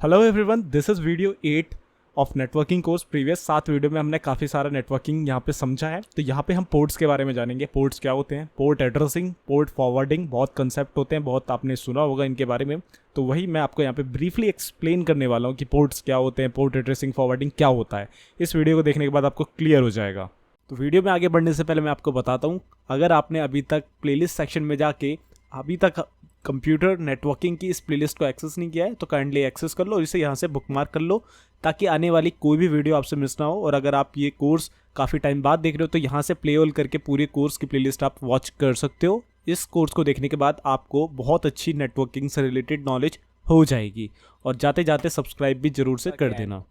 Hello everyone, this is video 8 of networking course. Previous 7 video में हमने काफ़ी सारा नेटवर्किंग यहाँ पे समझा है। तो यहाँ पे हम पोर्ट्स के बारे में जानेंगे। पोर्ट्स क्या होते हैं, पोर्ट एड्रेसिंग, पोर्ट फॉरवर्डिंग, बहुत कंसेप्ट होते हैं, बहुत आपने सुना होगा इनके बारे में। तो वही मैं आपको यहाँ पे ब्रीफली एक्सप्लेन करने वाला हूँ कि पोर्ट्स क्या होते हैं, पोर्ट एड्रेसिंग, फॉरवर्डिंग क्या होता है। इस वीडियो को देखने के बाद आपको क्लियर हो जाएगा। तो वीडियो में आगे बढ़ने से पहले मैं आपको बताता हूँ, अगर आपने अभी तक प्लेलिस्ट सेक्शन में जाके अभी तक कंप्यूटर नेटवर्किंग की इस प्लेलिस्ट को एक्सेस नहीं किया है तो काइंडली एक्सेस कर लो, इसे यहाँ से बुकमार्क कर लो ताकि आने वाली कोई भी वीडियो आपसे मिस ना हो। और अगर आप ये कोर्स काफ़ी टाइम बाद देख रहे हो तो यहाँ से प्ले ऑल करके पूरे कोर्स की प्लेलिस्ट आप वॉच कर सकते हो। इस कोर्स को देखने के बाद आपको बहुत अच्छी नेटवर्किंग से रिलेटेड नॉलेज हो जाएगी। और जाते जाते सब्सक्राइब भी जरूर से कर देना।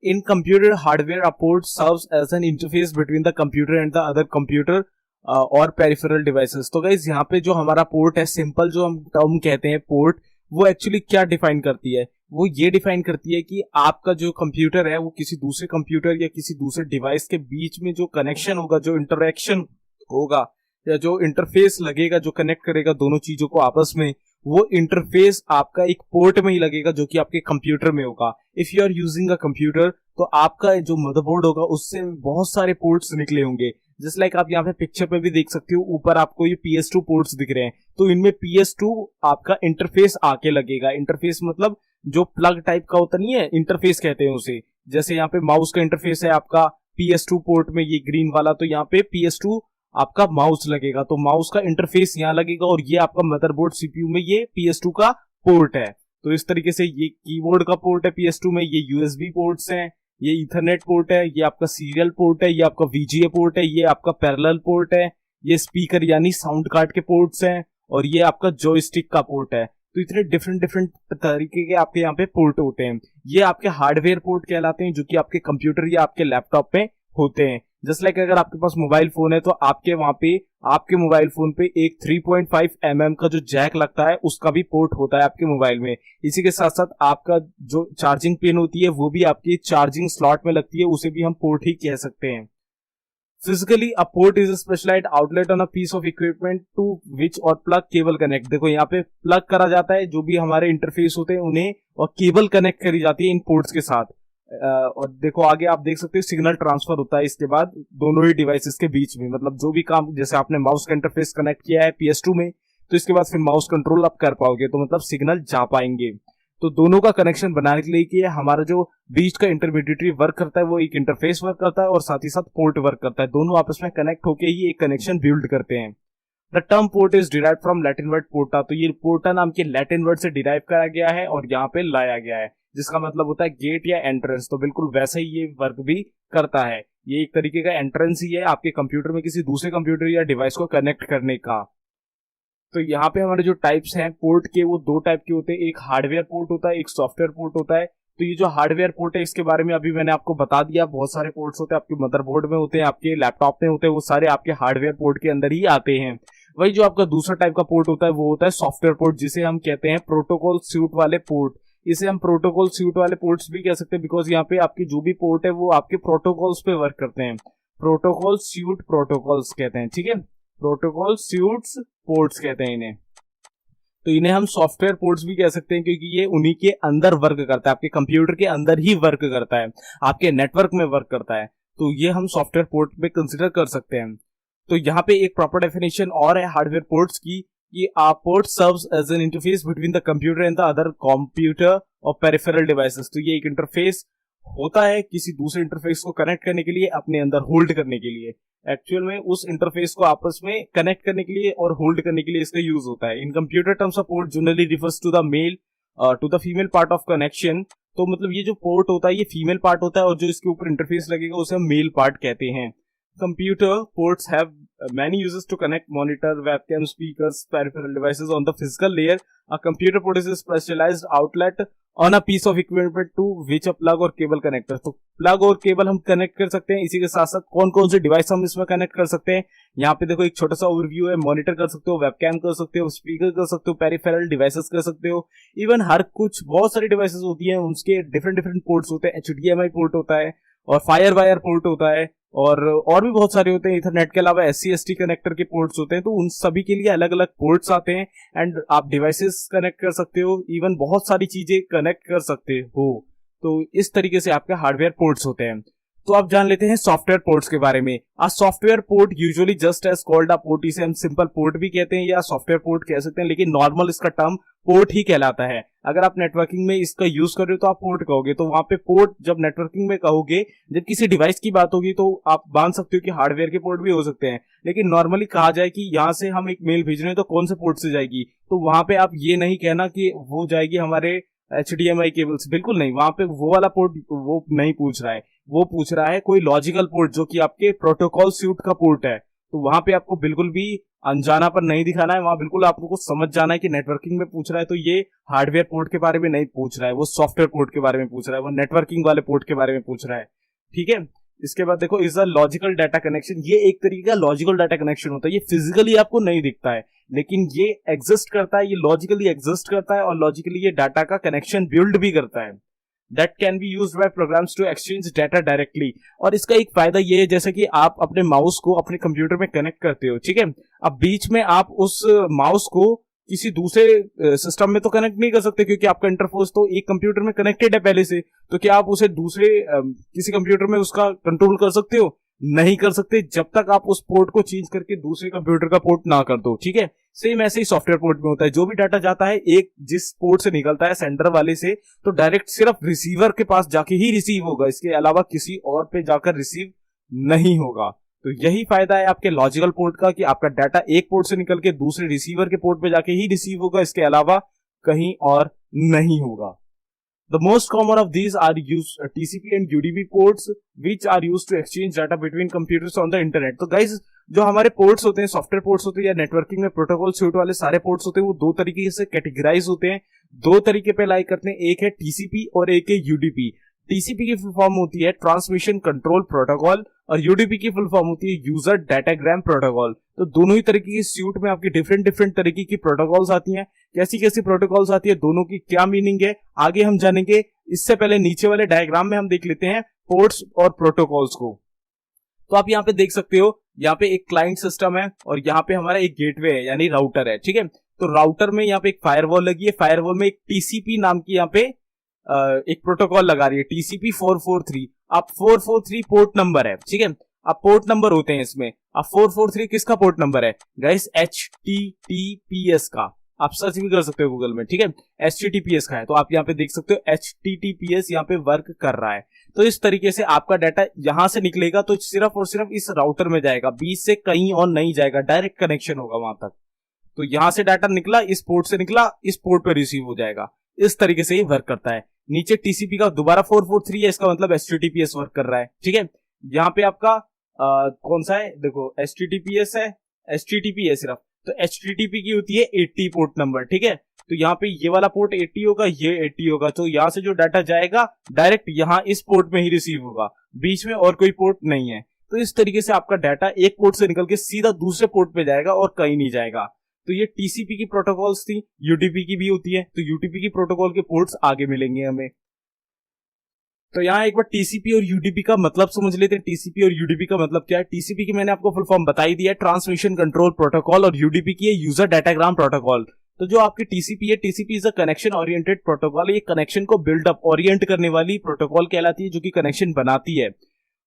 In computer hardware, a port serves as an interface between the computer and the other computer और पेरिफेरल डिवाइसेस। तो गाइज यहाँ पे जो हमारा पोर्ट है, सिंपल जो हम टर्म कहते हैं पोर्ट, वो एक्चुअली क्या डिफाइन करती है? वो ये डिफाइन करती है कि आपका जो कंप्यूटर है वो किसी दूसरे कंप्यूटर या किसी दूसरे डिवाइस के बीच में जो कनेक्शन होगा, जो इंटरेक्शन होगा या जो इंटरफेस लगेगा, जो कनेक्ट करेगा दोनों चीजों को आपस में, वो इंटरफेस आपका एक पोर्ट में ही लगेगा जो कि आपके कंप्यूटर में होगा। If you are using a computer तो आपका जो मदरबोर्ड होगा उससे बहुत सारे पोर्ट्स निकले होंगे। जस्ट लाइक आप यहाँ पे पिक्चर पे भी देख सकते हो, ऊपर आपको ये PS2 पोर्ट्स दिख रहे हैं। तो इनमें PS2 आपका इंटरफेस आके लगेगा। इंटरफेस मतलब जो प्लग टाइप का होता नहीं है, इंटरफेस कहते हैं उसे। जैसे यहाँ पे माउस का इंटरफेस है आपका PS2 पोर्ट में, ये ग्रीन वाला, तो यहाँ पे PS2 आपका माउस लगेगा, तो माउस का इंटरफेस यहाँ लगेगा और ये आपका मदरबोर्ड CPU में ये PS2 का पोर्ट है। तो इस तरीके से ये कीबोर्ड का पोर्ट है PS2 में, ये USB पोर्ट्स हैं, ये ईथरनेट पोर्ट है, ये आपका सीरियल पोर्ट है, ये आपका VGA पोर्ट है, ये आपका पैरेलल पोर्ट है, ये स्पीकर यानी साउंड कार्ड के पोर्ट्स हैं, और ये आपका जॉयस्टिक का पोर्ट है। तो इतने डिफरेंट डिफरेंट तरीके के आपके यहाँ पे पोर्ट होते हैं। ये आपके हार्डवेयर पोर्ट कहलाते हैं, जो कि आपके कंप्यूटर या आपके लैपटॉप में होते हैं। जस्ट लाइक अगर आपके पास मोबाइल फोन है तो आपके वहां पे आपके मोबाइल फोन पे एक 3.5 mm का जो जैक लगता है उसका भी पोर्ट होता है आपके मोबाइल में। इसी के साथ साथ आपका जो चार्जिंग पिन होती है वो भी आपकी चार्जिंग स्लॉट में लगती है, उसे भी हम पोर्ट ही कह सकते हैं। Physically a port is a specialised outlet on a piece of equipment to which और प्लग केबल कनेक्ट। देखो यहाँ पे प्लग करा जाता है, जो भी हमारे इंटरफेस होते हैं उन्हें, और केबल कनेक्ट करी जाती है इन पोर्ट्स के साथ। और देखो आगे आप देख सकते हो सिग्नल ट्रांसफर होता है इसके बाद दोनों ही डिवाइसेस के बीच में। मतलब जो भी काम, जैसे आपने माउस का इंटरफेस कनेक्ट किया है PS2 में, तो इसके बाद फिर माउस कंट्रोल आप कर पाओगे, तो मतलब सिग्नल जा पाएंगे। तो दोनों का कनेक्शन बनाने के लिए कि हमारा जो बीच का इंटरमीडिएटरी वर्क करता है वो एक इंटरफेस वर्क करता है और साथ ही साथ पोर्ट वर्क करता है। दोनों आपस में कनेक्ट होकर ही एक कनेक्शन बिल्ड करते हैं। The term port is derived from Latin word porta. तो ये पोर्टा नाम के लैटिन वर्ड से डिराइव करा गया है और यहाँ पे लाया गया है, जिसका मतलब होता है गेट या एंट्रेंस। तो बिल्कुल वैसा ही ये वर्क भी करता है। ये एक तरीके का एंट्रेंस ही है आपके कंप्यूटर में किसी दूसरे कंप्यूटर या डिवाइस को कनेक्ट करने का। तो यहाँ पे हमारे जो टाइप्स हैं पोर्ट के, वो दो टाइप के होते हैं। एक हार्डवेयर पोर्ट होता है, एक सॉफ्टवेयर पोर्ट होता है। तो ये जो हार्डवेयर पोर्ट है इसके बारे में अभी मैंने आपको बता दिया। बहुत सारे पोर्ट्स होते हैं, आपके मदरबोर्ड में होते हैं, आपके लैपटॉप में होते हैं, वो सारे आपके हार्डवेयर पोर्ट के अंदर ही आते हैं। वही जो आपका दूसरा टाइप का पोर्ट होता है वो होता है सॉफ्टवेयर पोर्ट, जिसे हम कहते हैं प्रोटोकॉल स्यूट वाले पोर्ट। इसे हम प्रोटोकॉल स्यूट वाले पोर्ट्स भी कह सकते हैं, बिकॉज यहाँ पे आपके जो भी पोर्ट है वो आपके प्रोटोकॉल्स पे वर्क करते हैं। प्रोटोकॉल स्यूट प्रोटोकॉल्स कहते हैं, ठीक है, प्रोटोकॉल स्यूट्स पोर्ट्स कहते हैं इन्हें। तो इन्हें हम सॉफ्टवेयर पोर्ट्स भी कह सकते हैं, क्योंकि ये उन्हीं के अंदर वर्क करता है, आपके कंप्यूटर के अंदर ही वर्क करता है, आपके नेटवर्क में वर्क करता है। तो ये हम सॉफ्टवेयर पोर्ट में कंसिडर कर सकते हैं। तो यहाँ पे एक प्रॉपर डेफिनेशन और है हार्डवेयर पोर्ट्स की, कि a port serves as an interface between the computer and the other computer और पेरिफेरल डिवाइसेस। तो ये एक इंटरफेस होता है किसी दूसरे इंटरफेस को कनेक्ट करने के लिए, अपने अंदर होल्ड करने के लिए। एक्चुअल में उस इंटरफेस को आपस में कनेक्ट करने के लिए और होल्ड करने के लिए इसका यूज होता है। In computer terms, port generally refers to the male to the female part of connection. तो मतलब ये जो पोर्ट होता है ये फीमेल पार्ट होता है, और जो इसके ऊपर इंटरफेस लगेगा उसे हम मेल पार्ट कहते हैं। Computer ports have many uses to connect monitor, webcam, speakers, peripheral devices on the physical layer. A computer port is a specialized outlet on a piece of equipment to which a plug or cable connector. तो plug और cable हम connect कर सकते हैं। इसी के साथ साथ कौन कौन से डिवाइस हम इसमें कनेक्ट कर सकते हैं, यहाँ पे देखो एक छोटा सा ओवरव्यू है। मॉनिटर कर सकते हो, वेबकैम कर सकते हो, स्पीकर कर सकते हो, पेरिफेरल डिवाइसेस कर सकते हो, इवन हर कुछ बहुत सारी डिवाइसेस होती हैं, उसके डिफरेंट डिफरेंट पोर्ट्स होते हैं। HDMI पोर्ट होता है और फायर वायर पोर्ट होता है। और भी बहुत सारे होते हैं। इथरनेट के अलावा SC/ST कनेक्टर के पोर्ट्स होते हैं, तो उन सभी के लिए अलग अलग पोर्ट्स आते हैं। एंड आप डिवाइसेस कनेक्ट कर सकते हो, इवन बहुत सारी चीजें कनेक्ट कर सकते हो। तो इस तरीके से आपके हार्डवेयर पोर्ट्स होते हैं। तो आप जान लेते हैं सॉफ्टवेयर पोर्ट्स के बारे में। A software port usually just as called a port, इसे हम सिंपल पोर्ट भी कहते हैं या सॉफ्टवेयर पोर्ट कह सकते हैं, लेकिन नॉर्मल इसका टर्म पोर्ट ही कहलाता है। अगर आप नेटवर्किंग में इसका यूज कर रहे हो तो आप पोर्ट कहोगे, तो वहां पे पोर्ट जब नेटवर्किंग में कहोगे, जब किसी डिवाइस की बात होगी तो आप मान सकते हो कि हार्डवेयर के पोर्ट भी हो सकते हैं। लेकिन नॉर्मली कहा जाए कि यहाँ से हम एक मेल भेज रहे हैं तो कौन से पोर्ट से जाएगी, तो वहां पे आप ये नहीं कहना कि वो जाएगी हमारे HDMI केबल से, बिल्कुल नहीं। वहां पे वो वाला पोर्ट वो नहीं पूछ रहा है, वो पूछ रहा है कोई लॉजिकल पोर्ट जो कि आपके प्रोटोकॉल सूट का पोर्ट है। तो वहां पे आपको बिल्कुल भी अनजाना पर नहीं दिखाना है, वहां बिल्कुल आपको समझ जाना है कि नेटवर्किंग में पूछ रहा है तो ये हार्डवेयर पोर्ट के बारे में नहीं पूछ रहा है, वो सॉफ्टवेयर पोर्ट के बारे में पूछ रहा है, वो नेटवर्किंग वाले पोर्ट के बारे में पूछ रहा है। ठीक है, इसके बाद देखो is a logical data connection. ये एक तरीके का लॉजिकल डाटा कनेक्शन होता है। ये फिजिकली आपको नहीं दिखता है, लेकिन ये एग्जिस्ट करता है, ये लॉजिकली एग्जिस्ट करता है, और लॉजिकली ये डाटा का कनेक्शन बिल्ड भी करता है। That can be used by programs to exchange data directly. और इसका एक फायदा ये है, जैसे कि आप अपने माउस को अपने कंप्यूटर में कनेक्ट करते हो, ठीक है, अब बीच में आप उस माउस को किसी दूसरे सिस्टम में तो कनेक्ट नहीं कर सकते, क्योंकि आपका इंटरफेस तो एक कंप्यूटर में कनेक्टेड है पहले से। तो क्या आप उसे दूसरे किसी कंप्यूटर में उसका कंट्रोल कर सकते हो? नहीं कर सकते, जब तक आप उस पोर्ट को चेंज करके दूसरे कंप्यूटर का पोर्ट ना कर दो। ठीक है, सेम ऐसे ही सॉफ्टवेयर पोर्ट में होता है। जो भी डाटा जाता है एक जिस पोर्ट से निकलता है सेंडर वाले से, तो डायरेक्ट सिर्फ रिसीवर के पास जाके ही रिसीव होगा, इसके अलावा किसी और पे जाकर रिसीव नहीं होगा। तो यही फायदा है आपके लॉजिकल पोर्ट का कि आपका डाटा एक पोर्ट से निकल के दूसरे रिसीवर के पोर्ट पे जाके ही रिसीव होगा, इसके अलावा कहीं और नहीं होगा। The most common of these are used TCP and UDP ports, which are used to exchange data between computers on the internet. तो guys, जो हमारे पोर्ट्स होते हैं, सॉफ्टवेयर पोर्ट्स होते हैं या नेटवर्किंग में प्रोटोकॉल सूट वाले सारे पोर्ट्स होते हैं, वो दो तरीके से कैटेगराइज होते हैं, दो तरीके पे लाइक करते हैं। एक है TCP और एक है UDP। TCP की फुल फॉर्म होती है ट्रांसमिशन कंट्रोल प्रोटोकॉल, और UDP की फुल फॉर्म होती है यूजर डाटाग्राम प्रोटोकॉल। तो दोनों ही तरीके की सूट में आपकी डिफरेंट डिफरेंट तरीके की प्रोटोकॉल्स आती हैं। कैसी कैसी प्रोटोकॉल्स आती है, दोनों की क्या मीनिंग है, आगे हम जानेंगे। इससे पहले नीचे वाले डायग्राम में हम देख लेते हैं पोर्ट्स और प्रोटोकॉल्स को। तो आप यहाँ पे देख सकते हो, यहाँ पे एक क्लाइंट सिस्टम है और यहाँ पे हमारा एक गेटवे है यानी राउटर है। ठीक है, तो राउटर में यहाँ पे एक फायरवॉल लगी है, फायरवॉल में एक TCP नाम की यहाँ पे एक प्रोटोकॉल लगा रही है, TCP 443। अब 443 पोर्ट नंबर है, ठीक है, अब पोर्ट नंबर होते हैं इसमें। अब 443 किसका पोर्ट नंबर है गाइस? HTTPS का। आप सर्च भी कर सकते हो गूगल में, ठीक है, HTTPS का है। तो आप यहाँ पे देख सकते हो HTTPS यहाँ पे वर्क कर रहा है। तो इस तरीके से आपका डाटा यहां से निकलेगा तो सिर्फ और सिर्फ इस राउटर में जाएगा, बीच से कहीं और नहीं जाएगा, डायरेक्ट कनेक्शन होगा वहां तक। तो यहां से डाटा निकला, इस पोर्ट से निकला, इस पोर्ट पे रिसीव हो जाएगा। इस तरीके से ये वर्क करता है। नीचे TCP का दोबारा 443 है, इसका मतलब HTTPS वर्क कर रहा है। ठीक है, यहाँ पे आपका कौन सा है देखो, HTTPS है, HTTP है सिर्फ। तो HTTP की होती है 80 पोर्ट नंबर। ठीक है, तो यहाँ पे ये वाला पोर्ट 80 होगा, ये 80 होगा। तो यहाँ से जो डाटा जाएगा डायरेक्ट यहाँ इस पोर्ट में ही रिसीव होगा, बीच में और कोई पोर्ट नहीं है। तो इस तरीके से आपका डाटा एक पोर्ट से निकल के सीधा दूसरे पोर्ट पे जाएगा और कहीं नहीं जाएगा। तो ये TCP की प्रोटोकॉल्स थी, UDP की भी होती है। तो UDP की प्रोटोकॉल के पोर्ट्स आगे मिलेंगे हमें। तो यहाँ एक बार TCP और UDP का मतलब समझ लेते हैं। TCP और UDP का मतलब क्या है? TCP की मैंने आपको फुल फॉर्म बताई दिया है, ट्रांसमिशन कंट्रोल प्रोटोकॉल, और UDP की है यूजर डाटाग्राम प्रोटोकॉल। तो जो आपकी TCP है, TCP is a connection oriented protocol. ये कनेक्शन को बिल्डअप ओरिएंट करने वाली प्रोटोकॉल कहलाती है, जो कि कनेक्शन बनाती है।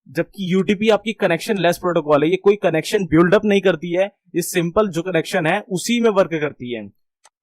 जबकि UDP आपकी कनेक्शन लेस प्रोटोकॉल है, ये कोई कनेक्शन बिल्डअप नहीं करती है, ये सिंपल जो कनेक्शन है उसी में वर्क करती है।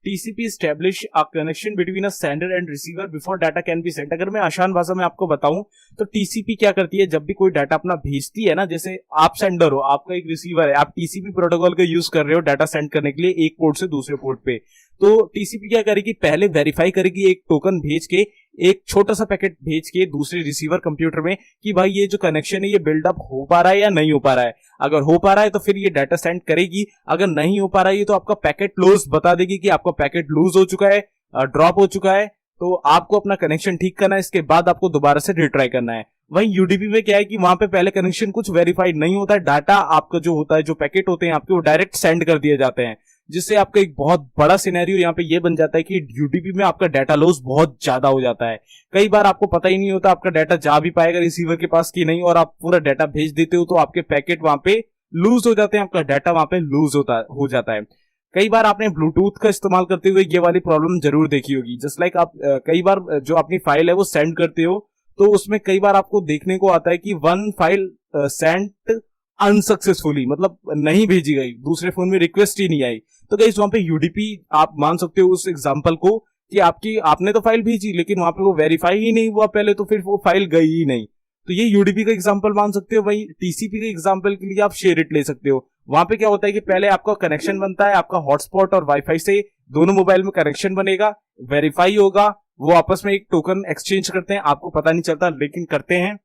TCP establish a connection between a sender and receiver before data can be sent। अगर मैं आसान भाषा में आपको बताऊं तो TCP क्या करती है, जब भी कोई डाटा अपना भेजती है ना, जैसे आप सेंडर हो, आपका एक रिसीवर है, आप TCP प्रोटोकॉल का यूज कर रहे हो डाटा सेंड करने के लिए एक पोर्ट से दूसरे पोर्ट पे, तो TCP क्या करेगी, पहले वेरीफाई करेगी, एक टोकन भेज के, एक छोटा सा पैकेट भेज के दूसरे रिसीवर कंप्यूटर में कि भाई ये जो कनेक्शन है ये बिल्डअप हो पा रहा है या नहीं हो पा रहा है। अगर हो पा रहा है तो फिर ये डाटा सेंड करेगी, अगर नहीं हो पा रहा है तो आपका पैकेट लूज बता देगी कि आपका पैकेट लूज हो चुका है, ड्रॉप हो चुका है, तो आपको अपना कनेक्शन ठीक करना है, इसके बाद आपको दोबारा से रिट्राई करना है। वहीं UDP में क्या है कि वहां पे पहले कनेक्शन कुछ वेरीफाइड नहीं होता है, डाटा आपका जो होता है, जो पैकेट होते हैं आपके, वो डायरेक्ट सेंड कर दिए जाते हैं। जिससे आपका एक बहुत बड़ा सिनेरियो यहाँ पे ये बन जाता है कि यूडीपी में आपका डाटा लॉस बहुत ज्यादा हो जाता है। कई बार आपको पता ही नहीं होता आपका डाटा जा भी पाएगा रिसीवर के पास कि नहीं, और आप पूरा डाटा भेज देते हो तो आपके पैकेट वहां पे लूज हो जाते हैं, आपका डाटा वहां पे लूज हो जाता है। कई बार आपने ब्लूटूथ का इस्तेमाल करते हुए ये वाली प्रॉब्लम जरूर देखी होगी। जस्ट लाइक आप कई बार जो अपनी फाइल है वो सेंड करते हो तो उसमें कई बार आपको देखने को आता है कि वन फाइल सेंड अनसक्सेसफुली, मतलब नहीं भेजी गई, दूसरे फोन में रिक्वेस्ट ही नहीं आई। तो गाइस वहां पे यूडीपी आप मान सकते हो उस एग्जांपल को कि आपने तो फाइल भेजी लेकिन वहां पे वो वेरीफाई ही नहीं हुआ पहले, तो फिर वो फाइल गई ही नहीं। तो ये यूडीपी का एग्जांपल मान सकते हो। वही टीसीपी के एग्जांपल के लिए आप शेयर इट ले सकते हो। वहां पे क्या होता है कि पहले आपका कनेक्शन बनता है, आपका हॉटस्पॉट और वाईफाई से दोनों मोबाइल में कनेक्शन बनेगा, वेरीफाई होगा, वो आपस में एक टोकन एक्सचेंज करते हैं, आपको पता नहीं चलता लेकिन करते हैं।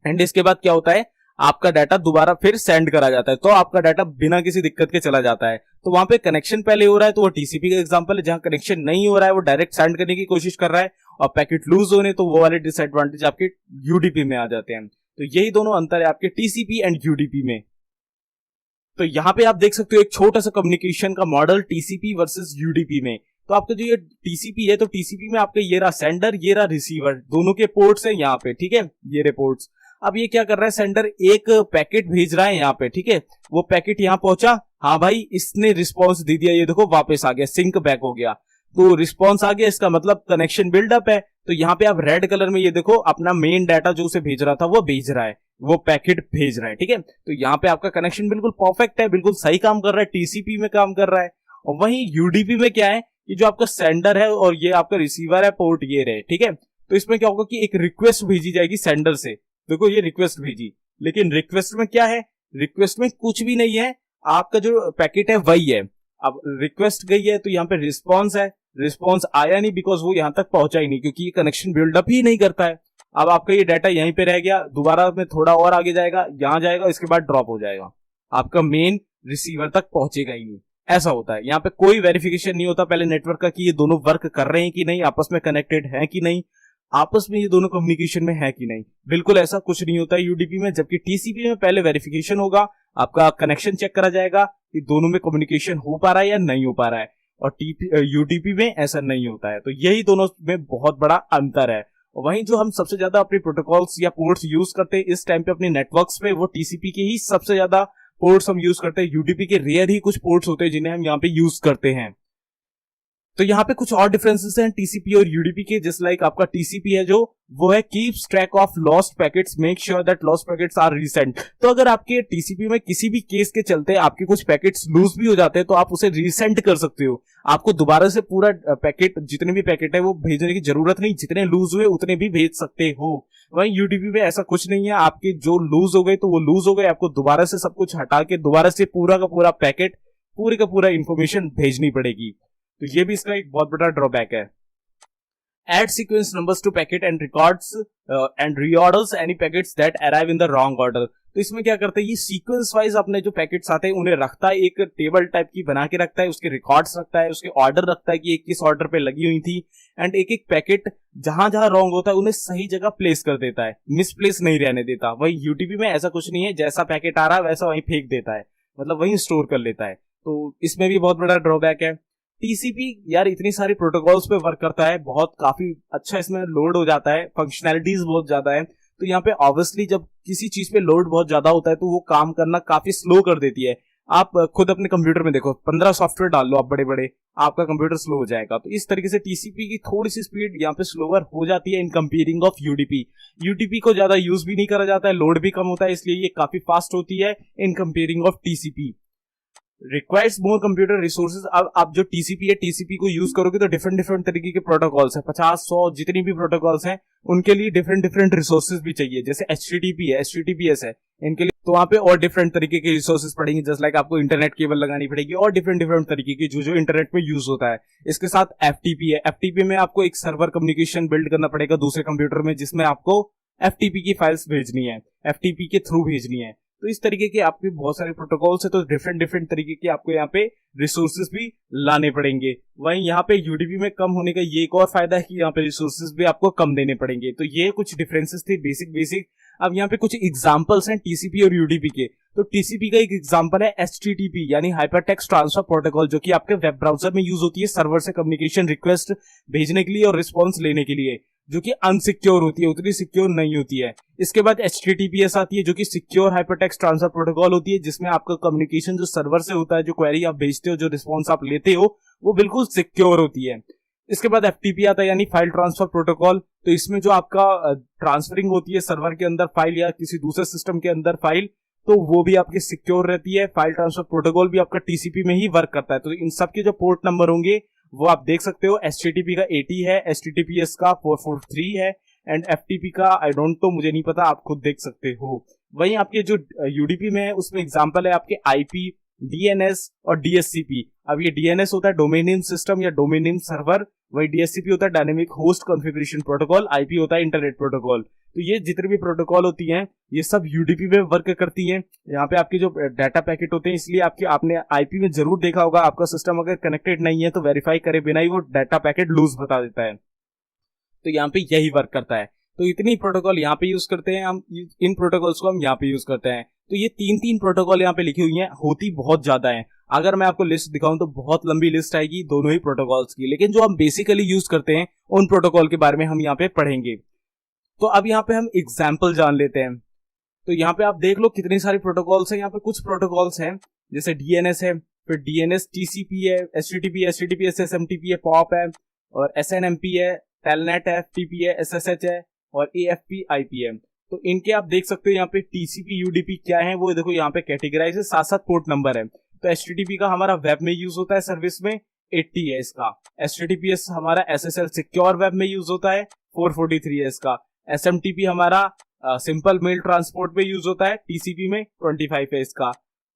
एंड इसके बाद क्या होता है, आपका डाटा दोबारा फिर सेंड करा जाता है, तो आपका डाटा बिना किसी दिक्कत के चला जाता है। तो वहां पे कनेक्शन पहले हो रहा है तो वो टीसीपी का एग्जांपल है। जहां कनेक्शन नहीं हो रहा है वो डायरेक्ट सेंड करने की कोशिश कर रहा है और पैकेट लूज होने, तो वो वाले डिसएडवांटेज आपके यूडीपी में आ जाते हैं। तो यही दोनों अंतर है आपके टीसीपी एंड यूडीपी में। तो यहाँ पे आप देख सकते हो एक छोटा सा कम्युनिकेशन का मॉडल टीसीपी वर्सेस यूडीपी में। तो आपका जो ये टीसीपी है, तो टीसीपी में आपका ये रहा सेंडर, ये रहा रिसीवर, दोनों के पोर्ट्स हैं यहाँ पे, ठीक है, ये रहे पोर्ट्स। अब ये क्या कर रहा है, सेंडर एक पैकेट भेज रहा है यहाँ पे, ठीक है, वो पैकेट यहाँ पहुंचा, हाँ भाई इसने रिस्पॉन्स दे दिया, ये देखो वापस आ गया, सिंक बैक हो गया, तो रिस्पॉन्स आ गया, इसका मतलब कनेक्शन बिल्डअप है। तो यहाँ पे आप रेड कलर में ये देखो अपना मेन डाटा जो उसे भेज रहा था वो भेज रहा है, वो पैकेट भेज रहा है, ठीक है। तो यहाँ पे आपका कनेक्शन बिल्कुल परफेक्ट है, बिल्कुल सही काम कर रहा है, टीसीपी में काम कर रहा है। और वहीं यूडीपी में क्या है कि जो आपका सेंडर है और ये आपका रिसीवर है, पोर्ट ये रहे, ठीक है। तो इसमें क्या होगा कि एक रिक्वेस्ट भेजी जाएगी सेंडर से, देखो ये रिक्वेस्ट भेजी, लेकिन रिक्वेस्ट में क्या है, रिक्वेस्ट में कुछ भी नहीं है, आपका जो पैकेट है वही है। अब रिक्वेस्ट गई है तो यहाँ पे रिस्पॉन्स है, रिस्पॉन्स आया नहीं बिकॉज वो यहां तक पहुंचा ही नहीं, क्योंकि ये कनेक्शन बिल्डअप ही नहीं करता है। अब आपका ये डाटा यहीं पे रह गया, दोबारा में थोड़ा और आगे जाएगा, यहां जाएगा, इसके बाद ड्रॉप हो जाएगा, आपका मेन रिसीवर तक पहुंचेगा ही नहीं। ऐसा होता है, यहाँ पे कोई वेरिफिकेशन नहीं होता पहले नेटवर्क का कि ये दोनों वर्क कर रहे हैं कि नहीं, आपस में कनेक्टेड है कि नहीं, आपस में ये दोनों कम्युनिकेशन में है कि नहीं, बिल्कुल ऐसा कुछ नहीं होता है यूडीपी में। जबकि टीसीपी में पहले वेरिफिकेशन होगा, आपका कनेक्शन चेक करा जाएगा कि दोनों में कम्युनिकेशन हो पा रहा है या नहीं हो पा रहा है, और यूडीपी में ऐसा नहीं होता है। तो यही दोनों में बहुत बड़ा अंतर है। वहीं जो हम सबसे ज्यादा अपने प्रोटोकॉल्स या पोर्ट्स यूज करते हैं इस टाइम पे अपने नेटवर्क्स पे, वो टीसीपी के ही सबसे ज्यादा पोर्ट्स हम यूज करते हैं। यूडीपी के रेयर ही कुछ पोर्ट्स होते हैं जिन्हें हम यहाँ पे यूज करते हैं। तो यहाँ पे कुछ और डिफरेंसेस हैं टीसीपी और यूडीपी के। जस्ट लाइक आपका टीसीपी है जो वो है keeps track of lost packets, make sure that lost packets are recent. तो अगर आपके टीसीपी में किसी भी केस के चलते आपके कुछ पैकेट्स लूज भी हो जाते हैं तो आप उसे रीसेंट कर सकते हो, आपको दोबारा से पूरा पैकेट, जितने भी पैकेट है वो भेजने की जरूरत नहीं, जितने लूज हुए उतने भी भेज सकते हो। वहीं यूडीपी में ऐसा कुछ नहीं है, आपके जो लूज हो गए तो वो लूज हो गए, आपको दोबारा से सब कुछ हटा के दोबारा से पूरा का पूरा पैकेट, पूरे का पूरा इंफॉर्मेशन भेजनी पड़ेगी। तो ये भी इसका एक बहुत बड़ा ड्रॉबैक है। Add sequence numbers to packet and records and reorders any packets that arrive in the wrong order. तो इसमें क्या करते हैं, ये सीक्वेंस वाइज अपने जो पैकेट्स आते हैं उन्हें रखता है, एक टेबल टाइप की बना के रखता है, उसके रिकॉर्ड्स रखता है, उसके ऑर्डर रखता है कि एक किस ऑर्डर पे लगी हुई थी, एंड एक एक पैकेट जहां जहां रॉन्ग होता है उन्हें सही जगह प्लेस कर देता है, मिसप्लेस नहीं रहने देता। वही यूटीपी में ऐसा कुछ नहीं है, जैसा पैकेट आ रहा है वैसा वहीं फेंक देता है, मतलब वहीं स्टोर कर लेता है। तो इसमें भी बहुत बड़ा ड्रॉबैक है। टीसीपी यार इतनी सारी प्रोटोकॉल्स पे वर्क करता है, बहुत काफी अच्छा इसमें लोड हो जाता है, फंक्शनैलिटीज बहुत ज्यादा है। तो यहाँ पे ऑब्वियसली जब किसी चीज पे लोड बहुत ज्यादा होता है तो वो काम करना काफी स्लो कर देती है। आप खुद अपने कंप्यूटर में देखो, 15 सॉफ्टवेयर डाल लो आप बड़े बड़े, आपका कंप्यूटर स्लो हो जाएगा। तो इस तरीके से टीसीपी की थोड़ी सी स्पीड यहाँ पे स्लोअर हो जाती है इन कंपेयरिंग ऑफ यूडीपी। यूडीपी को ज्यादा यूज भी नहीं करा जाता है, लोड भी कम होता है, इसलिए ये काफी फास्ट होती है इन comparing of TCP. Requires more computer resources. अब आप जो टीसीपी है, टीसीपी को यूज करोगे तो डिफरेंट डिफरेंट तरीके के प्रोटोकॉल्स है, 50-100 जितनी भी प्रोटोकॉल्स हैं उनके लिए डिफरेंट डिफरेंट रिसोर्सेज भी चाहिए। जैसे एचटीटीपी है, एचटीटीपीएस है, इनके लिए तो वहां पे और डिफरेंट तरीके के रिसोर्सेज पड़ेंगे। जस्ट लाइक आपको इंटरनेट केबल लगानी पड़ेगी और डिफरेंट डिफरेंट तरीके की जो इंटरनेट में यूज होता है। इसके साथ एफटीपी है, एफटीपी में आपको एक सर्वर कम्युनिकेशन बिल्ड करना पड़ेगा दूसरे कंप्यूटर में, जिसमें आपको एफटीपी की फाइल्स भेजनी है, एफटीपी के थ्रू भेजनी है। तो इस तरीके के आपके बहुत सारे प्रोटोकॉल्स है, तो डिफरेंट डिफरेंट तरीके के आपको यहाँ पे रिसोर्सेज भी लाने पड़ेंगे। वहीं यहाँ पे यूडीपी में कम होने का ये एक और फायदा है कि यहाँ पे रिसोर्सेज भी आपको कम देने पड़ेंगे। तो ये कुछ डिफरेंसेस थे बेसिक। अब यहाँ पे कुछ एग्जांपल्स हैं टीसीपी और यूडीपी के। तो टीसीपी का एक एग्जांपल है एचटीटीपी यानी हाइपरटेक्स्ट ट्रांसफर प्रोटोकॉल, जो कि आपके वेब ब्राउजर में यूज होती है सर्वर से कम्युनिकेशन रिक्वेस्ट भेजने के लिए और रिस्पॉन्स लेने के लिए, जो कि अनसिक्योर होती है, उतनी सिक्योर नहीं होती है। इसके बाद एचटीटीपीएस आती है जो कि सिक्योर हाइपरटेक्स्ट ट्रांसफर प्रोटोकॉल होती है, जिसमें आपका कम्युनिकेशन जो सर्वर से होता है, जो क्वेरी आप भेजते हो, जो रिस्पॉन्स आप लेते हो, वो बिल्कुल सिक्योर होती है। इसके बाद एफटीपी आता है यानी फाइल ट्रांसफर प्रोटोकॉल। तो इसमें जो आपका ट्रांसफरिंग होती है सर्वर के अंदर फाइल या किसी दूसरे सिस्टम के अंदर फाइल, तो वो भी आपकी सिक्योर रहती है। फाइल ट्रांसफर प्रोटोकॉल भी आपका टीसीपी में ही वर्क करता है। तो इन सब के जो पोर्ट नंबर होंगे वो आप देख सकते हो। एचटीटीपी का 80 है, एचटीटीपीएस का 443 है एंड एफटीपी का आई डोंट नो, मुझे नहीं पता, आप खुद देख सकते हो। वहीं आपके जो यूडीपी में है उसमें एग्जांपल है आपके आईपी, डीएनएस और डीएससीपी। अब ये डीएनएस होता है डोमेन नेम सिस्टम या डोमेन नेम सर्वर, वही डीएससीपी होता है dynamic host configuration protocol, IP होता है इंटरनेट प्रोटोकॉल। तो ये जितने भी प्रोटोकॉल होती हैं ये सब यूडीपी में वर्क करती हैं। यहाँ पे आपके जो डाटा पैकेट होते हैं, इसलिए आपने आईपी में जरूर देखा होगा, आपका सिस्टम अगर कनेक्टेड नहीं है तो वेरीफाई करे बिना ही वो डाटा पैकेट लूज बता देता है। तो यहाँ पे यही वर्क करता है। तो इतनी प्रोटोकॉल यहाँ पे यूज करते हैं हम, इन प्रोटोकॉल्स को हम यहाँ पे यूज करते हैं। तो ये तीन प्रोटोकॉल यहाँ पे लिखी हुई हैं, होती बहुत ज्यादा है। अगर मैं आपको लिस्ट दिखाऊं तो बहुत लंबी लिस्ट आएगी दोनों ही प्रोटोकॉल्स की, लेकिन जो हम बेसिकली यूज करते हैं उन प्रोटोकॉल के बारे में हम यहाँ पे पढ़ेंगे। तो अब यहाँ पे हम एग्जाम्पल जान लेते हैं। तो यहाँ पे आप देख लो कितनी सारी प्रोटोकॉल्स हैं। यहाँ पे कुछ प्रोटोकॉल्स हैं जैसे डीएनएस है, फिर डीएनएस टीसीपी है, एचटीटीपी, एचटीटीपीएस, एसएमटीपी है, पॉप है और एसएनएमपी है, टेलनेट है, एफटीपी है, एसएसएच है और एएफपी आईपी है। तो इनके आप देख सकते हो यहाँ पे टीसीपी यूडीपी क्या है वो देखो यहाँ पे कैटेगराइज है, 7-7 पोर्ट नंबर है। तो एचटीटीपी का हमारा वेब में यूज होता है सर्विस में, 80 है इसका। एचटीटीपीएस हमारा एसएसएल सिक्योर वेब में यूज होता है, 443 है इसका। एसएमटीपी हमारा सिंपल मेल ट्रांसपोर्ट में यूज होता है, टीसीपी में 25 है इसका।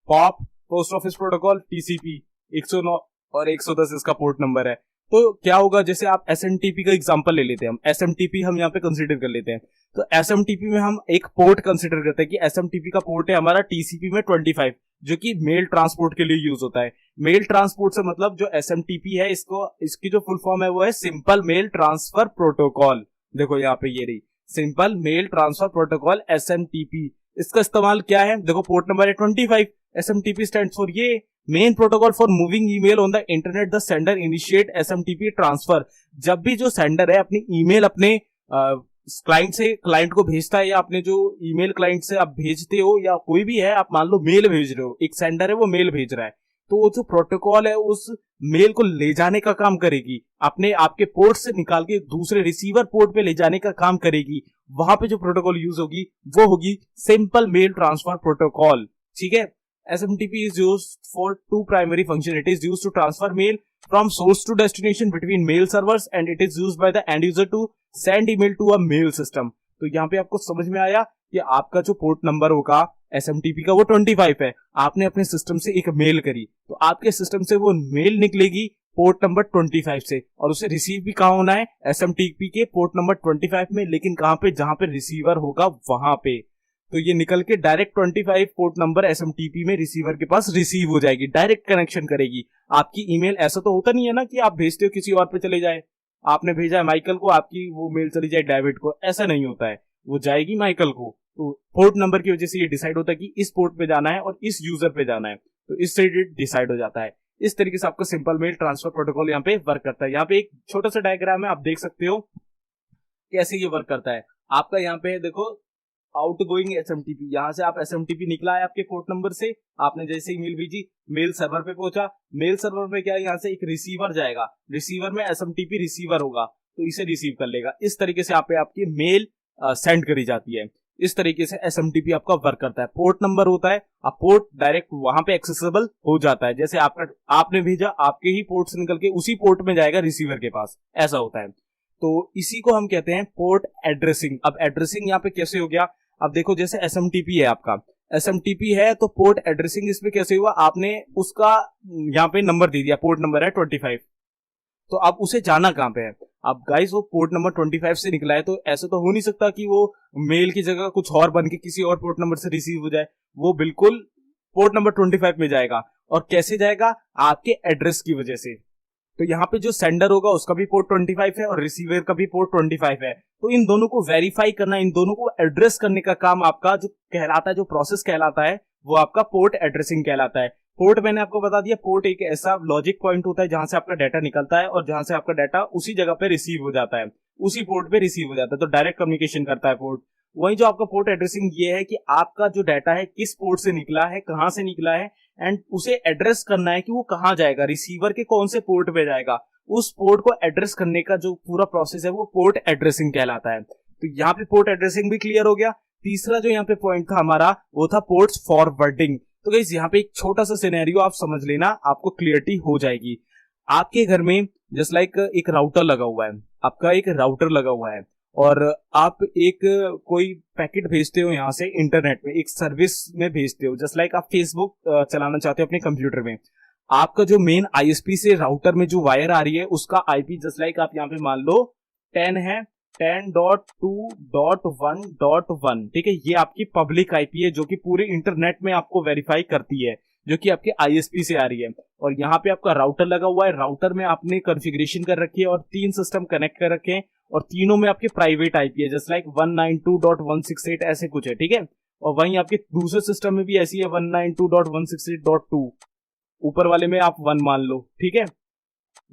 Pop post office protocol TCP 109 और 110 इसका पोर्ट नंबर है। तो क्या होगा, जैसे आप एसएमटीपी का एग्जांपल ले लेते हैं, हम एसएमटीपी हम यहाँ पे कंसीडर कर लेते हैं। तो एसएमटीपी में हम एक पोर्ट कंसीडर करते हैं कि एसएमटीपी का पोर्ट है हमारा टीसीपी में 25, जो कि मेल ट्रांसपोर्ट के लिए यूज होता है। मेल ट्रांसपोर्ट से मतलब जो एसएमटीपी है इसकी जो फुल फॉर्म है वो है सिंपल मेल ट्रांसफर प्रोटोकॉल। देखो यहाँ पे ये रही simple mail transfer protocol SMTP. इसका इस्तेमाल क्या है, देखो पोर्ट नंबर है 25। एसएमटीपी स्टैंड्स फॉर ये main protocol for moving email on the internet, the sender initiate SMTP transfer. जब भी जो सेंडर है अपनी ईमेल अपने क्लाइंट को भेजता है, या अपने जो ईमेल क्लाइंट से आप भेजते हो, या कोई भी है, आप मान लो मेल भेज रहे हो, एक सेंडर है वो मेल भेज रहा है, तो वो जो प्रोटोकॉल है उस मेल को ले जाने का काम करेगी, अपने आपके पोर्ट से निकाल के दूसरे रिसीवर पोर्ट पे ले जाने का काम करेगी। वहां पे जो प्रोटोकॉल यूज होगी वो होगी सिंपल मेल ट्रांसफर प्रोटोकॉल। ठीक है। SMTP is used for two primary functions. It is used to transfer mail from source to destination between mail servers, and it is used by the end user to send email to a mail system. तो यहाँ पे आपको समझ में आया कि आपका जो पोर्ट नंबर होगा SMTP का वो 25 है। आपने अपने सिस्टम से एक मेल करी तो आपके सिस्टम से वो मेल निकलेगी पोर्ट नंबर 25 से, और उसे रिसीव भी कहाँ होना है, SMTP के पोर्ट नंबर 25 में, लेकिन कहाँ पे, जहां पे रिसीवर होगा वहां पे। तो ये निकल के डायरेक्ट 25 पोर्ट नंबर SMTP में रिसीवर के पास रिसीव हो जाएगी, डायरेक्ट कनेक्शन करेगी। आपकी ईमेल ऐसा तो होता नहीं है ना कि आप भेजते हो किसी और पे चले जाए, आपने भेजा है माइकल को, आपकी वो मेल चली जाए डेविड को, ऐसा नहीं होता है, वो जाएगी माइकल को। तो पोर्ट नंबर की वजह से ये डिसाइड होता है कि इस पोर्ट पे जाना है और इस यूजर पे जाना है, तो इससे डिसाइड हो जाता है। इस तरीके से आपका सिंपल मेल ट्रांसफर प्रोटोकॉल यहाँ पे वर्क करता है। यहाँ पे एक छोटा सा डायग्राम है, आप देख सकते हो कैसे ये वर्क करता है। आपका यहाँ पे देखो आउटगोइंग SMTP, यहाँ से आप SMTP निकला है आपके पोर्ट नंबर से, आपने जैसे ही मेल भेजी, मेल सर्वर पे पहुंचा, मेल सर्वर में क्या है, यहाँ से एक रिसीवर जाएगा, रिसीवर में SMTP रिसीवर होगा तो इसे रिसीव कर लेगा। इस तरीके से आप पे आपकी मेल सेंड करी जाती है। इस तरीके से SMTP आपका वर्क करता है। पोर्ट नंबर होता है, आप पोर्ट डायरेक्ट वहां पे एक्सेसिबल हो जाता है, जैसे आपने भेजा, आपके ही पोर्ट से निकल के उसी पोर्ट में जाएगा रिसीवर के पास, ऐसा होता है। तो इसी को हम कहते हैं पोर्ट एड्रेसिंग। अब एड्रेसिंग यहाँ पे कैसे हो गया, अब देखो जैसे SMTP है आपका, SMTP है तो पोर्ट एड्रेसिंग इसमें कैसे हुआ, आपने उसका यहाँ पे नंबर दे दिया, पोर्ट नंबर है 25, तो अब उसे जाना कहाँ पे है। अब गाइस वो पोर्ट नंबर 25 से निकला है, तो ऐसा तो हो नहीं सकता कि वो मेल की जगह कुछ और बन के किसी और पोर्ट नंबर से रिसीव हो जाए, वो बिल्कुल पोर्ट नंबर 25 में जाएगा। और कैसे जाएगा, आपके एड्रेस की वजह से। तो यहाँ पे जो सेंडर होगा उसका भी पोर्ट 25 है और रिसीवर का भी पोर्ट 25 है, तो इन दोनों को वेरीफाई करना, इन दोनों को एड्रेस करने का काम आपका जो कहलाता है, जो प्रोसेस कहलाता है, वो आपका पोर्ट एड्रेसिंग कहलाता है। पोर्ट मैंने आपको बता दिया, पोर्ट एक ऐसा लॉजिक पॉइंट होता है जहां से आपका डाटा निकलता है और जहां से आपका डाटा उसी जगह पे रिसीव हो जाता है, उसी पोर्ट पे रिसीव हो जाता है, तो डायरेक्ट कम्युनिकेशन करता है पोर्ट। वही जो आपका पोर्ट एड्रेसिंग ये है कि आपका जो डाटा है किस पोर्ट से निकला है, कहां से निकला है, एंड उसे एड्रेस करना है कि वो कहां जाएगा, रिसीवर के कौन से पोर्ट पे जाएगा। उस पोर्ट को एड्रेस करने का जो पूरा प्रोसेस है वो पोर्ट एड्रेसिंग कहलाता है। तो यहाँ पे पोर्ट एड्रेसिंग भी क्लियर हो गया। तीसरा जो यहाँ पे पॉइंट था हमारा वो था पोर्ट्स फॉरवर्डिंग। तो गाइस यहाँ पे एक छोटा सा सिनेरियो आप समझ लेना, आपको क्लियरिटी हो जाएगी। आपके घर में जस्ट लाइक एक राउटर लगा हुआ है, आपका एक राउटर लगा हुआ है और आप एक कोई पैकेट भेजते हो यहाँ से इंटरनेट में, एक सर्विस में भेजते हो, जस्ट लाइक आप फेसबुक चलाना चाहते हो अपने कंप्यूटर में। आपका जो मेन आईएसपी से राउटर में जो वायर आ रही है उसका आईपी जस्ट लाइक आप यहाँ पे मान लो 10 है, 10.2.1.1, ठीक है। ये आपकी पब्लिक आईपी है जो कि पूरे इंटरनेट में आपको वेरीफाई करती है, जो कि आपके आईएसपी से आ रही है। और यहाँ पे आपका राउटर लगा हुआ है, राउटर में आपने कॉन्फ़िगरेशन कर रखी है और 3 सिस्टम कनेक्ट कर रखे हैं और तीनों में आपके प्राइवेट आईपी है, जस्ट लाइक 192.168 ऐसे कुछ है, ठीक है। और वहीं आपके दूसरे सिस्टम में भी ऐसी है 192.168.2, ऊपर वाले में आप 1 मान लो, ठीक है,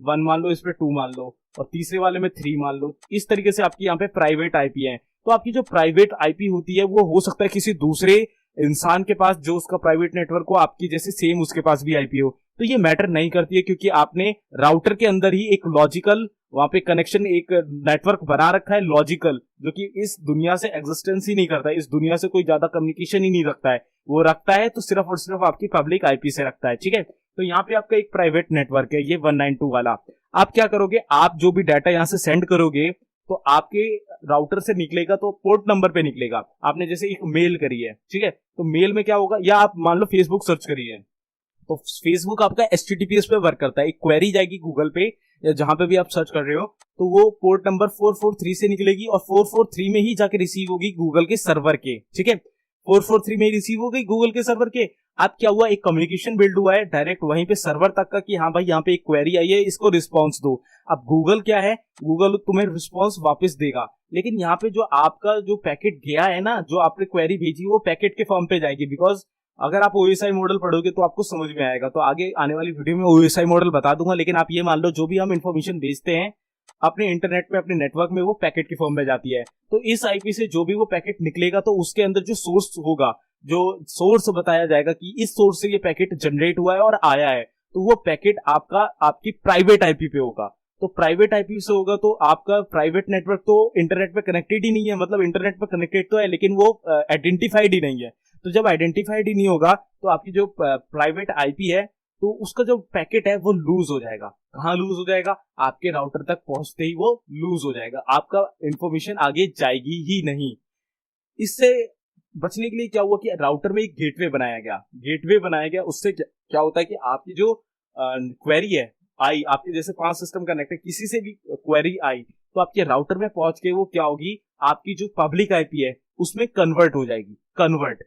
1 मान लो, इस पे 2 मान लो और तीसरे वाले में 3 मान लो। इस तरीके से आपकी यहाँ पे प्राइवेट आईपी है। तो आपकी जो प्राइवेट आईपी होती है वो हो सकता है किसी दूसरे इंसान के पास जो उसका प्राइवेट नेटवर्क हो, आपकी जैसे सेम उसके पास भी आईपी हो, तो ये मैटर नहीं करती है क्योंकि आपने राउटर के अंदर ही एक लॉजिकल वहां पे कनेक्शन, एक नेटवर्क बना रखा है लॉजिकल, जो कि इस दुनिया से एग्जिस्टेंस ही नहीं करता है, इस दुनिया से कोई ज्यादा कम्युनिकेशन ही नहीं रखता है। वो रखता है तो सिर्फ और सिर्फ आपकी पब्लिक आईपी से रखता है, ठीक है। तो यहाँ पे आपका एक प्राइवेट नेटवर्क है ये 192 वाला। आप क्या करोगे, आप जो भी डाटा यहाँ से सेंड करोगे तो आपके राउटर से निकलेगा तो पोर्ट नंबर पे निकलेगा। आपने जैसे एक मेल करी है, ठीक है, तो मेल में क्या होगा, या आप मान लो फेसबुक सर्च करी है, तो फेसबुक आपका HTTPS पे वर्क करता है। एक क्वेरी जाएगी गूगल पे या जहां पे भी आप सर्च कर रहे हो, तो वो पोर्ट नंबर 443 से निकलेगी और 443 में ही जाके रिसीव होगी गूगल के सर्वर के, ठीक है। 443 में ही रिसीव हो गई गूगल के सर्वर के। अब क्या हुआ, एक कम्युनिकेशन बिल्ड हुआ है डायरेक्ट वहीं पे सर्वर तक का कि हाँ भाई यहाँ पे एक क्वेरी आई है, इसको रिस्पॉन्स दो। अब गूगल क्या है, गूगल तुम्हें रिस्पॉन्स वापस देगा, लेकिन यहाँ पे जो आपका जो पैकेट गया है ना, जो आपने क्वेरी भेजी वो पैकेट के फॉर्म पे जाएगी। बिकॉज अगर आप OSI मॉडल पढ़ोगे तो आपको समझ में आएगा, तो आगे आने वाली वीडियो में OSI मॉडल बता दूंगा। लेकिन आप ये मान लो जो भी हम इन्फॉर्मेशन भेजते हैं अपने इंटरनेट पे, अपने नेटवर्क में, वो पैकेट की फॉर्म में जाती है। तो इस आईपी से जो भी वो पैकेट निकलेगा तो उसके अंदर जो सोर्स होगा, जो सोर्स बताया जाएगा कि इस सोर्स से ये पैकेट जनरेट हुआ है और आया है, तो वो पैकेट आपका आपकी प्राइवेट आईपी पे होगा। तो प्राइवेट आईपी से होगा तो आपका प्राइवेट नेटवर्क तो इंटरनेट पे कनेक्टेड ही नहीं है, मतलब इंटरनेट पे कनेक्टेड तो है लेकिन वो आइडेंटिफाइड ही नहीं है। तो जब आइडेंटिफाइड ही नहीं होगा तो आपकी जो प्राइवेट आईपी है तो उसका जो पैकेट है वो लूज हो जाएगा। कहाँ लूज हो जाएगा, आपके राउटर तक पहुंचते ही वो लूज हो जाएगा, आपका इंफॉर्मेशन आगे जाएगी ही नहीं। इससे बचने के लिए क्या हुआ कि राउटर में एक गेटवे बनाया गया। उससे क्या होता है कि आपकी जो क्वेरी है आई, आपके जैसे 5 सिस्टम कनेक्ट है, किसी से भी क्वेरी आई तो आपके राउटर में पहुंच के वो क्या होगी, आपकी जो पब्लिक आईपी है उसमें कन्वर्ट हो जाएगी,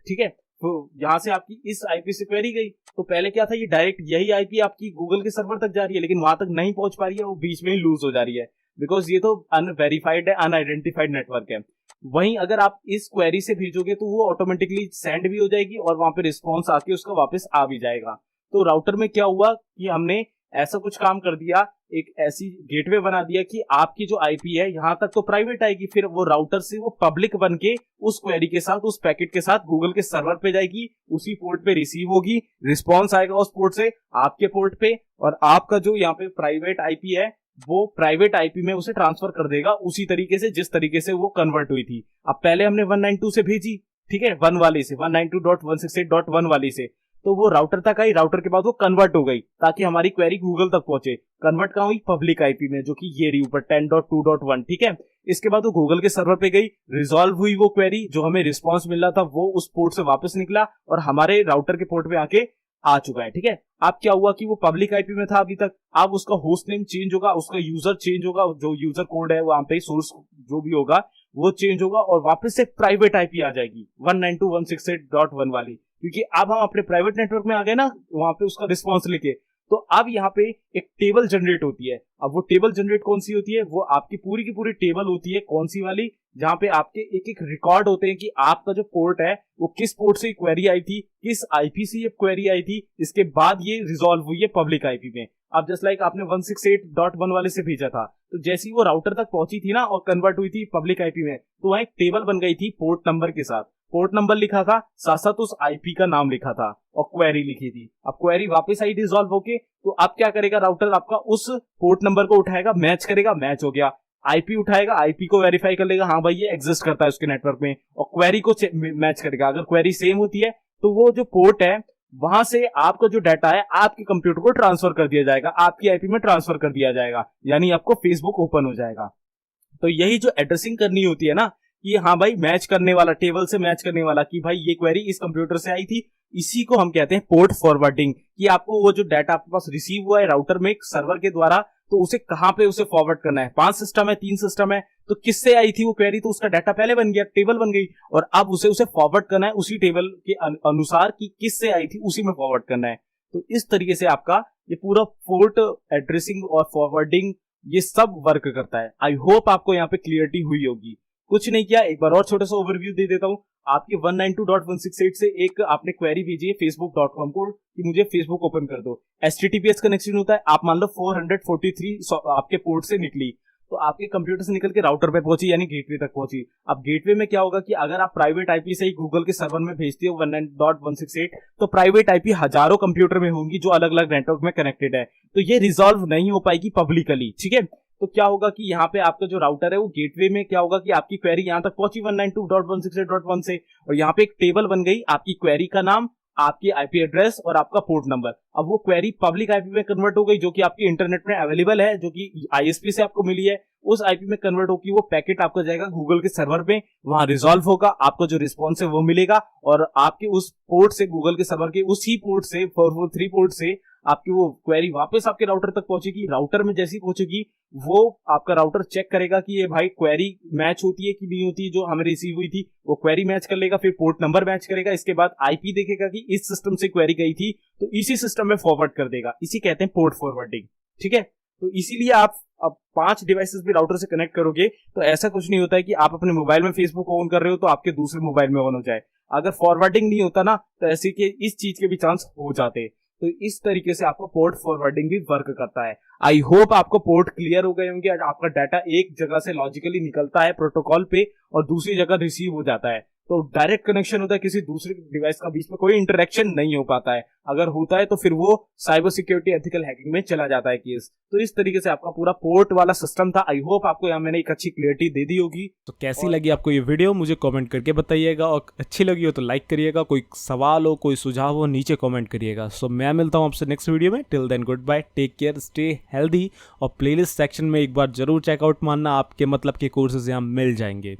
ठीक है। तो यहाँ से आपकी इस आईपी से क्वेरी गई, तो पहले क्या था, ये डायरेक्ट यही आईपी आपकी गूगल के सर्वर तक जा रही है लेकिन वहां तक नहीं पहुंच पा रही है, वो बीच में ही लूज हो जा रही है, बिकॉज ये तो अनवेरीफाइड है, अनआइडेंटिफाइड नेटवर्क है। वहीं अगर आप इस क्वेरी से भेजोगे तो वो ऑटोमेटिकली सेंड भी हो जाएगी और वहां पे रिस्पॉन्स आके उसका वापस आ भी जाएगा। तो राउटर में क्या हुआ कि हमने ऐसा कुछ काम कर दिया, एक ऐसी गेटवे बना दिया कि आपकी जो आईपी है यहां तक तो प्राइवेट आएगी, फिर वो राउटर से वो पब्लिक बन के उस क्वेरी के साथ, उस पैकेट के साथ गूगल के सर्वर पे जाएगी, उसी पोर्ट पे रिसीव होगी, रिस्पॉन्स आएगा उस पोर्ट से आपके पोर्ट पे, और आपका जो यहाँ पे प्राइवेट आईपी है वो प्राइवेट आईपी में उसे ट्रांसफर कर देगा उसी तरीके से जिस तरीके से वो कन्वर्ट हुई थी। अब पहले हमने 192 से भेजी, ठीक है, 1 वाले से, 192.168.1 वाले से, तो वो राउटर तक आई, राउटर के बाद वो कन्वर्ट हो गई ताकि हमारी क्वेरी गूगल तक पहुंचे। कन्वर्ट कहाँ हुई, पब्लिक आईपी में, जो कि ये रही ऊपर 10.2.1, ठीक है। इसके बाद वो गूगल के सर्वर पे गई, रिजॉल्व हुई वो क्वेरी, जो हमें रिस्पॉन्स मिल रहा था वो उस पोर्ट से वापस निकला और हमारे राउटर के पोर्ट पे आके आ चुका है, ठीक है। अब क्या हुआ कि वो पब्लिक आईपी में था अभी तक, अब उसका होस्ट नेम चेंज होगा, उसका यूजर चेंज होगा, जो यूजर कोड है वहां पे सोर्स जो भी होगा वो चेंज होगा और वापस से प्राइवेट आईपी आ जाएगी 192.168.1 वाली, क्योंकि अब हम अपने प्राइवेट नेटवर्क में आ गए ना, वहां पे उसका रिस्पॉन्स लेके, तो तो अब यहाँ पे एक टेबल जनरेट होती है। अब वो टेबल जनरेट कौन सी होती है, वो आपकी पूरी की पूरी टेबल होती है। कौन सी वाली, जहां पे आपके एक एक रिकॉर्ड होते हैं कि आपका जो पोर्ट है वो किस पोर्ट से क्वेरी आई थी, किस आईपी से ये क्वेरी आई थी, इसके बाद ये रिजॉल्व हुई है पब्लिक आईपी में। अब जस्ट लाइक आपने 168.1 वाले से भेजा था, तो जैसे ही वो राउटर तक पहुंची थी ना और कन्वर्ट हुई थी पब्लिक आईपी में, तो वहां एक टेबल बन गई थी पोर्ट नंबर के साथ। पोर्ट नंबर लिखा था, साथ साथ उस आईपी का नाम लिखा था और क्वेरी लिखी थी। अब क्वेरी वापस आई रिजॉल्व होके, तो अब क्या करेगा राउटर, आपका उस पोर्ट नंबर को उठाएगा, मैच करेगा, मैच हो गया। आईपी उठाएगा, आईपी को वेरीफाई कर लेगा, हाँ भाई ये एग्जिस्ट करता है उसके नेटवर्क में, और क्वेरी को मैच करेगा। अगर क्वेरी सेम होती है तो वो जो पोर्ट है वहां से आपका जो डाटा है आपके कंप्यूटर को ट्रांसफर कर दिया जाएगा, आपकी आईपी में ट्रांसफर कर दिया जाएगा, यानी आपको फेसबुक ओपन हो जाएगा। तो यही जो एड्रेसिंग करनी होती है ना, कि हाँ भाई मैच करने वाला, टेबल से मैच करने वाला, कि भाई ये क्वेरी इस कंप्यूटर से आई थी, इसी को हम कहते हैं पोर्ट फॉरवर्डिंग। कि आपको वो जो डाटा आपके पास रिसीव हुआ है राउटर में सर्वर के द्वारा, तो उसे कहां पे उसे फॉरवर्ड करना है। 5 सिस्टम है, 3 सिस्टम है, तो किससे आई थी वो क्वेरी, तो उसका डाटा पहले बन गया, टेबल बन गई, और अब उसे फॉरवर्ड करना है उसी टेबल के अनुसार कि किससे आई थी उसी में फॉरवर्ड करना है। तो इस तरीके से आपका ये पूरा पोर्ट एड्रेसिंग और फॉरवर्डिंग ये सब वर्क करता है। आई होप आपको यहाँ पे क्लियरिटी हुई होगी। कुछ नहीं किया, एक बार और छोटा सा ओवरव्यू दे देता हूँ। आपके 192.168 से एक आपने क्वेरी भेजी है facebook.com को कि मुझे फेसबुक ओपन कर दो। HTTPS कनेक्शन होता है, आप मान लो 443 आपके पोर्ट से निकली, तो आपके कंप्यूटर से निकल के राउटर पे पहुंची, यानी गेटवे तक पहुंची। अब गेटवे में क्या होगा कि अगर आप प्राइवेट आईपी से ही गूगल के सर्वर में भेजते हो 192.168, तो प्राइवेट आईपी हजारों कंप्यूटर में होंगी जो अलग अलग नेटवर्क में कनेक्टेड है, तो ये रिजॉल्व नहीं हो पाएगी पब्लिकली। ठीक है, तो क्या होगा कि यहाँ पे आपका जो राउटर है वो गेटवे में क्या होगा कि आपकी क्वेरी यहाँ तक पहुंची 192.168.1 से, और यहाँ पे एक टेबल बन गई, आपकी क्वेरी का नाम, आपकी आईपी एड्रेस और आपका पोर्ट नंबर। अब वो क्वेरी पब्लिक आईपी में कन्वर्ट हो गई, जो कि आपकी इंटरनेट में अवेलेबल है, जो कि आईएसपी से आपको मिली है, उस आईपी में कन्वर्ट होगी। वो पैकेट आपका जाएगा गूगल के सर्वर पे, वहां रिजॉल्व होगा, आपको जो रिस्पॉन्स है वो मिलेगा, और आपके उस पोर्ट से, गूगल के सर्वर के उसी पोर्ट से, 443 पोर्ट से आपकी वो क्वेरी वापस आपके राउटर तक पहुंचेगी। राउटर में जैसी पहुंचेगी, वो आपका राउटर चेक करेगा कि ये भाई क्वेरी मैच होती है कि नहीं होती, जो हमें रिसीव हुई थी, वो क्वेरी मैच कर लेगा, फिर पोर्ट नंबर मैच करेगा, इसके बाद आईपी देखेगा कि इस सिस्टम से क्वेरी गई थी, तो इसी सिस्टम में फॉरवर्ड कर देगा। इसी कहते हैं पोर्ट फॉरवर्डिंग। ठीक है, तो इसीलिए आप अब 5 डिवाइसेस भी राउटर से कनेक्ट करोगे, तो ऐसा कुछ नहीं होता है कि आप अपने मोबाइल में फेसबुक ऑन कर रहे हो तो आपके दूसरे मोबाइल में ऑन हो जाए। अगर फॉरवर्डिंग नहीं होता ना, तो ऐसे के इस चीज के भी चांस हो जाते। तो इस तरीके से आपको पोर्ट फॉरवर्डिंग भी वर्क करता है। आई होप आपको पोर्ट क्लियर हो गए होंगे। आपका डाटा एक जगह से लॉजिकली निकलता है प्रोटोकॉल पे और दूसरी जगह रिसीव हो जाता है, तो डायरेक्ट कनेक्शन होता है, किसी दूसरे डिवाइस का बीच में कोई इंटरेक्शन नहीं हो पाता है। अगर होता है तो फिर वो साइबर सिक्योरिटी एथिकल हैकिंग में चला जाता है केस। तो इस तरीके से आपका पूरा पोर्ट वाला सिस्टम था। आई होप आपको यहाँ मैंने एक अच्छी क्लियरिटी दे दी होगी। तो कैसी लगी आपको ये वीडियो मुझे कमेंट करके बताइएगा, और अच्छी लगी हो तो लाइक करिएगा, कोई सवाल हो, कोई सुझाव हो, नीचे कमेंट करिएगा। सो मैं मिलता हूँ आपसे नेक्स्ट वीडियो में। Till then good bye, take care, stay healthy, और प्लेलिस्ट सेक्शन में एक बार जरूर चेकआउट मारना, आपके मतलब के कोर्सेज यहाँ मिल जाएंगे।